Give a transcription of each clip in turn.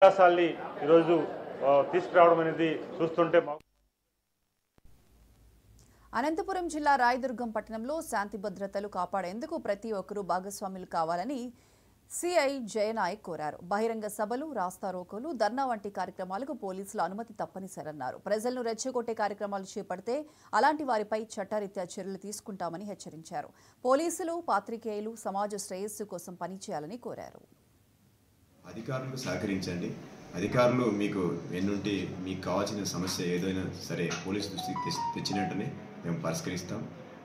అవకాశాల్ని ఈరోజు తీసుకురావడం అనేది చూస్తుంటే అనంతపురం జిల్లా రాయదుర్గం పట్టణంలో శాంతి భద్రతలు కాపాడేందుకు ప్రతి ఒక్కరూ భాగస్వాములు కావాలని సిఐ జయనాయక్ కోరారు. బహిరంగ సభలు, రాస్తారోకోలు, ధర్నా వంటి కార్యక్రమాలకు పోలీసుల అనుమతి తప్పనిసరన్నారు. ప్రజలను రెచ్చగొట్టే కార్యక్రమాలు చేపడితే అలాంటి వారిపై చట్టరీత్యా చర్యలు తీసుకుంటామని హెచ్చరించారు. పోలీసులు, పాత్రికేయులు సమాజ శ్రేయస్సు కోసం పనిచేయాలని కోరారు. అధికారులకు సహకరించండి. అధికారులు మీకు ఎన్నుంటి మీకు కావాల్సిన సమస్య ఏదైనా సరే పోలీసు దృష్టికి తెచ్చినట్టునే మేము పరిష్కరిస్తాం.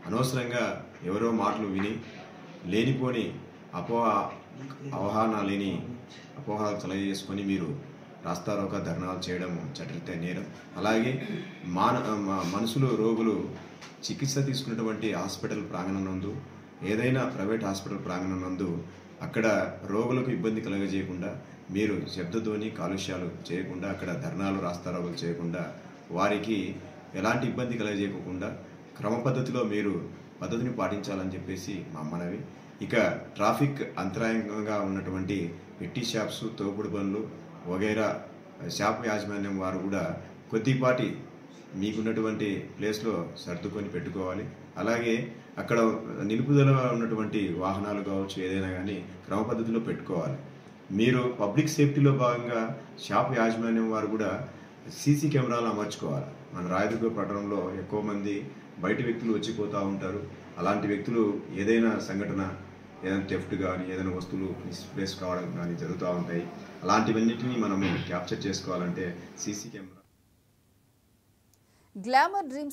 అనవసరంగా ఎవరో మాటలు విని లేనిపోని అవగాహన లేని అపోహలు తెలియజేసుకొని మీరు రాస్తారోక ధర్నాలు చేయడం చట్టరీత్యా నేరం. అలాగే మనుషులు రోగులు చికిత్స తీసుకున్నటువంటి హాస్పిటల్ ప్రాంగణం నందు ఏదైనా ప్రైవేట్ హాస్పిటల్ ప్రాంగణం నందు అక్కడ రోగులకు ఇబ్బంది కలగజేయకుండా మీరు శబ్దధ్వని కాలుష్యాలు చేయకుండా అక్కడ ధర్నాలు రాస్తారోకలు చేయకుండా వారికి ఎలాంటి ఇబ్బంది కలగజేయకుండా క్రమ పద్ధతిలో మీరు పద్ధతిని పాటించాలని చెప్పేసి మా మనవి. ఇక ట్రాఫిక్ అంతరాయంగా ఉన్నటువంటి పెట్టి షాప్స్, తోపుడు బండ్లు వగైరా షాప్ యాజమాన్యం వారు కూడా కొద్దిపాటి మీకున్నటువంటి ప్లేస్లో సర్దుకొని పెట్టుకోవాలి. అలాగే అక్కడ నిలుపుదల ఉన్నటువంటి వాహనాలు కావచ్చు ఏదైనా కానీ క్రమ పద్ధతిలో పెట్టుకోవాలి. మీరు పబ్లిక్ సేఫ్టీలో భాగంగా షాప్ యాజమాన్యం వారు కూడా సీసీ కెమెరాలు అమర్చుకోవాలి. మన రాయదుర్గ పట్టణంలో ఎక్కువ మంది బయట వ్యక్తులు వచ్చిపోతూ ఉంటారు. అలాంటి వ్యక్తులు ఏదైనా సంఘటన, ఏదైనా థెఫ్ట్ కానీ ఏదైనా వస్తువులు మిస్ప్లేస్ కావడం కానీ జరుగుతూ ఉంటాయి. అలాంటివన్నిటినీ మనము క్యాప్చర్ చేసుకోవాలంటే సీసీ కెమెరా. Glamour dreams